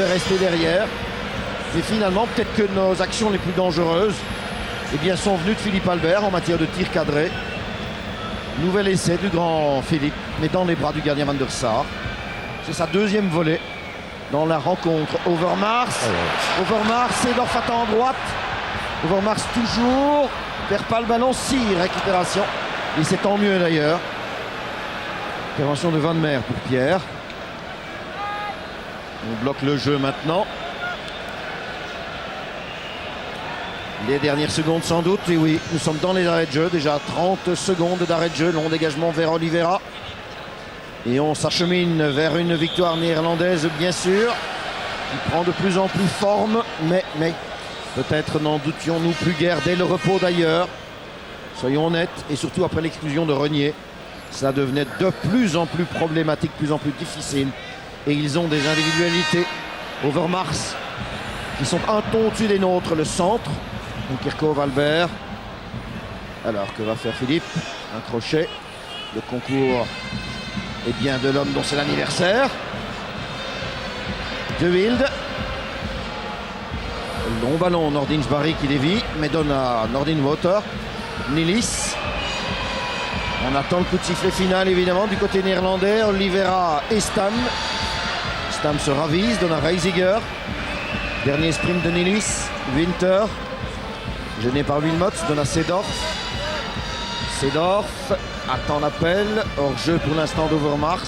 devait rester derrière. Mais finalement, peut-être que nos actions les plus dangereuses sont venues de Philippe Albert en matière de tir cadré. Nouvel essai du grand Philippe, mais dans les bras du gardien Van der Sar. C'est sa deuxième volée dans la rencontre. Overmars, Seedorf attend en droite. Overmars toujours, perd pas le ballon, si récupération. Et c'est tant mieux d'ailleurs. Intervention de Van Meer pour Pierre. On bloque le jeu maintenant. Les dernières secondes sans doute, et oui, nous sommes dans les arrêts de jeu, déjà 30 secondes d'arrêt de jeu, long dégagement vers Oliveira. Et on s'achemine vers une victoire néerlandaise, bien sûr, qui prend de plus en plus forme, mais peut-être n'en doutions-nous plus guère dès le repos d'ailleurs. Soyons honnêtes, et surtout après l'exclusion de Renier, ça devenait de plus en plus problématique, de plus en plus difficile. Et ils ont des individualités, Overmars, qui sont un ton au-dessus des nôtres, le centre. Donc Kirchhoff, Albert. Alors que va faire Philippe? Un crochet. Le concours de l'homme dont c'est l'anniversaire. De Wild. Long ballon, Nordin Jbari qui dévie, mais donne à Nordin Water. Nilis. On attend le coup de sifflet final évidemment du côté néerlandais. Oliveira et Stam. Stam se ravise, donne à Reisiger. Dernier sprint de Nilis. Winter. Gêné par Wilmots, donne à Seedorf. Seedorf attend l'appel. Hors-jeu pour l'instant d'Overmars.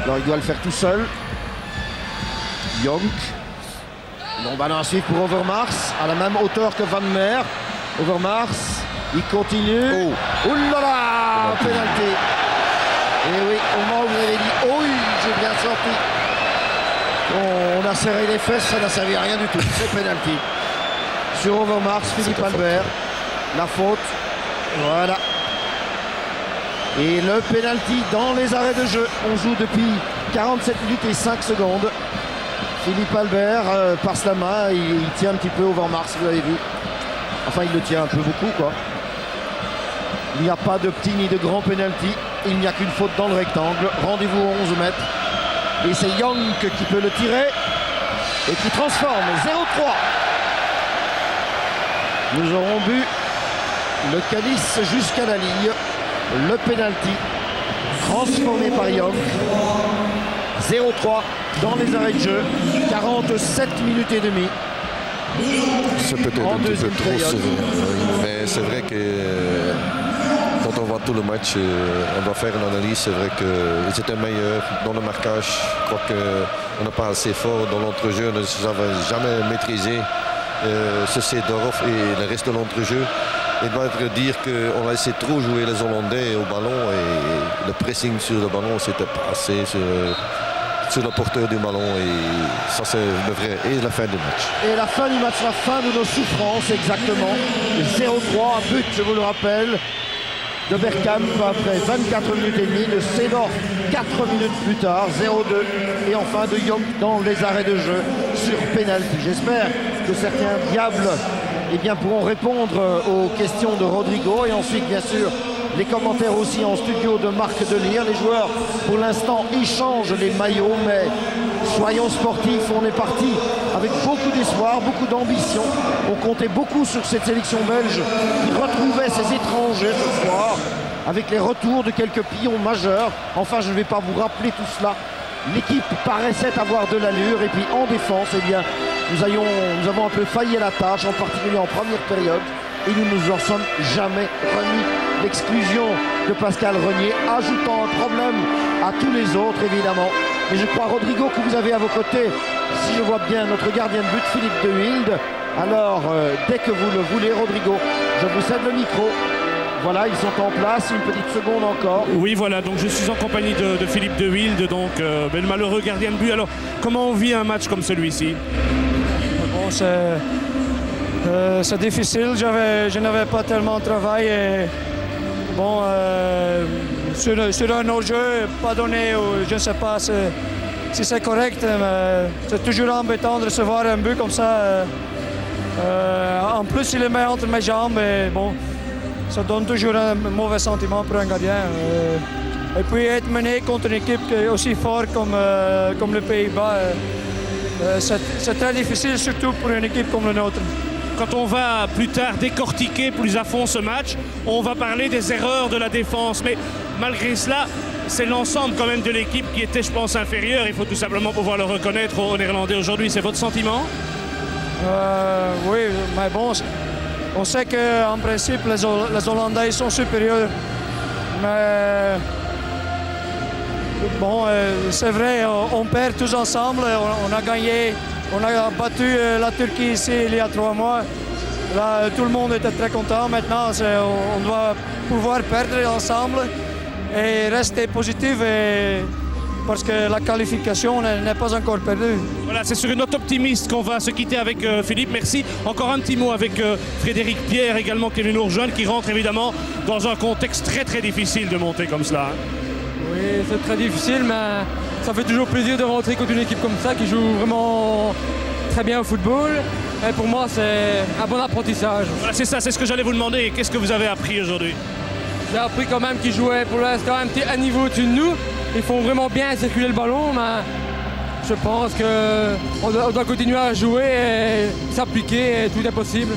Alors il doit le faire tout seul. Jonk. Long ballon à suivre pour Overmars. À la même hauteur que Van Meer. Overmars. Il continue. Oh là là, pénalty. Et oui, au moment où vous avez dit oh, j'ai bien sorti. On a serré les fesses, ça n'a servi à rien du tout. C'est pénalty. Sur Overmars, Philippe Albert. La faute. Voilà. Et le pénalty dans les arrêts de jeu. On joue depuis 47 minutes et 5 secondes. Philippe Albert passe la main, il tient un petit peu Overmars, vous avez vu. Enfin, il le tient un peu beaucoup, quoi. Il n'y a pas de petit ni de grand pénalty. Il n'y a qu'une faute dans le rectangle. Rendez-vous aux 11 mètres. Et c'est Young qui peut le tirer et qui transforme 0-3. Nous aurons bu le calice jusqu'à la ligne. Le pénalty transformé par Young. 0-3 dans les arrêts de jeu. 47 minutes et demie. C'est peut-être un petit peu trop sévère, mais c'est vrai que quand on voit tout le match, on doit faire une analyse. C'est vrai qu'ils étaient meilleurs dans le marquage. Je crois qu'on n'a pas assez fort dans l'entrejeu. On ne savait jamais maîtriser ce Seedorf et le reste de l'entrejeu. Il doit être dire qu'on a essayé de trop jouer les Hollandais au ballon et le pressing sur le ballon, c'était pas assez sur le porteur du ballon, et ça c'est le vrai. Et la fin du match. Et la fin du match, la fin de nos souffrances, exactement. 0-3, but, je vous le rappelle, de Bergkamp après 24 minutes et demie, de Seedorf 4 minutes plus tard, 0-2, et enfin de Young dans les arrêts de jeu sur pénalty. J'espère que certains diables pourront répondre aux questions de Rodrigo, et ensuite bien sûr les commentaires aussi en studio de Marc Delire. Les joueurs pour l'instant ils changent les maillots, mais soyons sportifs, on est parti avec beaucoup d'espoir, beaucoup d'ambition. On comptait beaucoup sur cette sélection belge qui retrouvait ses étrangers ce soir avec les retours de quelques pions majeurs. Enfin, je ne vais pas vous rappeler tout cela. L'équipe paraissait avoir de l'allure, et puis en défense, nous avons un peu failli à la tâche, en particulier en première période, et nous nous en sommes jamais remis. L'exclusion de Pascal Renier ajoutant un problème à tous les autres, évidemment. Mais je crois, Rodrigo, que vous avez à vos côtés, si je vois bien, notre gardien de but, Philippe de Wild. Alors, dès que vous le voulez, Rodrigo, je vous cède le micro. Voilà, ils sont en place, une petite seconde encore. Oui, voilà, donc je suis en compagnie de Philippe de Wild, donc le malheureux gardien de but. Alors, comment on vit un match comme celui-ci? Bon, c'est difficile, je n'avais pas tellement de travail. Et, bon, sur un autre jeu, pas donné, je ne sais pas si c'est correct, mais c'est toujours embêtant de recevoir un but comme ça. En plus, il est mis entre mes jambes, et bon, ça donne toujours un mauvais sentiment pour un gardien. Et puis être mené contre une équipe qui est aussi forte comme les Pays-Bas, c'est très difficile, surtout pour une équipe comme la nôtre. Quand on va plus tard décortiquer plus à fond ce match, on va parler des erreurs de la défense. Mais malgré cela, c'est l'ensemble quand même de l'équipe qui était, je pense, inférieure. Il faut tout simplement pouvoir le reconnaître aux Néerlandais aujourd'hui. C'est votre sentiment? Oui, mais bon, on sait qu'en principe, les Hollandais sont supérieurs. Mais bon, c'est vrai, on perd tous ensemble. On a gagné, on a battu la Turquie ici il y a 3 mois. Là, tout le monde était très content. Maintenant, on doit pouvoir perdre ensemble et rester positif parce que la qualification n'est pas encore perdue. Voilà, c'est sur une note optimiste qu'on va se quitter avec Philippe. Merci. Encore un petit mot avec Frédéric Pierre également qui est venu nous rejoindre, qui rentre évidemment dans un contexte très très difficile de monter comme cela. Oui, c'est très difficile, mais ça fait toujours plaisir de rentrer contre une équipe comme ça qui joue vraiment très bien au football. Et pour moi, c'est un bon apprentissage. Voilà, c'est ça, c'est ce que j'allais vous demander. Qu'est-ce que vous avez appris aujourd'hui? J'ai appris quand même qu'ils jouaient pour l'instant un niveau au-dessus de nous. Ils font vraiment bien circuler le ballon, mais je pense qu'on doit continuer à jouer et s'appliquer et tout est possible.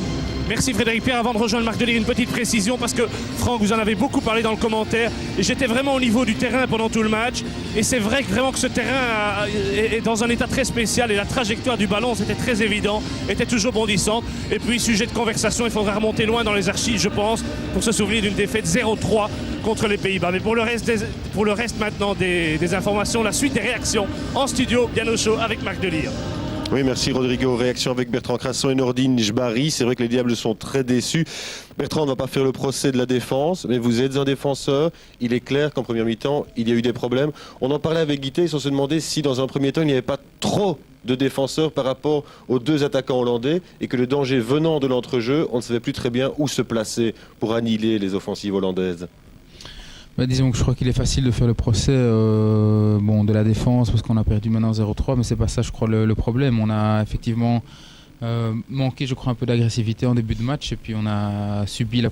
Merci Frédéric Pierre. Avant de rejoindre Marc Delir, une petite précision parce que Franck, vous en avez beaucoup parlé dans le commentaire et j'étais vraiment au niveau du terrain pendant tout le match et c'est vrai que ce terrain est dans un état très spécial et la trajectoire du ballon, c'était très évident, était toujours bondissante. Et puis sujet de conversation, il faudra remonter loin dans les archives, je pense, pour se souvenir d'une défaite 0-3 contre les Pays-Bas. Mais pour le reste maintenant des informations, la suite des réactions en studio, bien au chaud avec Marc Delir. Oui, merci Rodrigo. Réaction avec Bertrand Crasson et Nordine Jbari. C'est vrai que les Diables sont très déçus. Bertrand, on ne va pas faire le procès de la défense, mais vous êtes un défenseur. Il est clair qu'en première mi-temps, il y a eu des problèmes. On en parlait avec Guité, ils se demandaient si dans un premier temps, il n'y avait pas trop de défenseurs par rapport aux 2 attaquants hollandais et que le danger venant de l'entrejeu, on ne savait plus très bien où se placer pour annihiler les offensives hollandaises. Disons que je crois qu'il est facile de faire le procès de la défense parce qu'on a perdu maintenant 0-3, mais c'est pas ça je crois le problème. On a effectivement manqué je crois un peu d'agressivité en début de match et puis on a subi la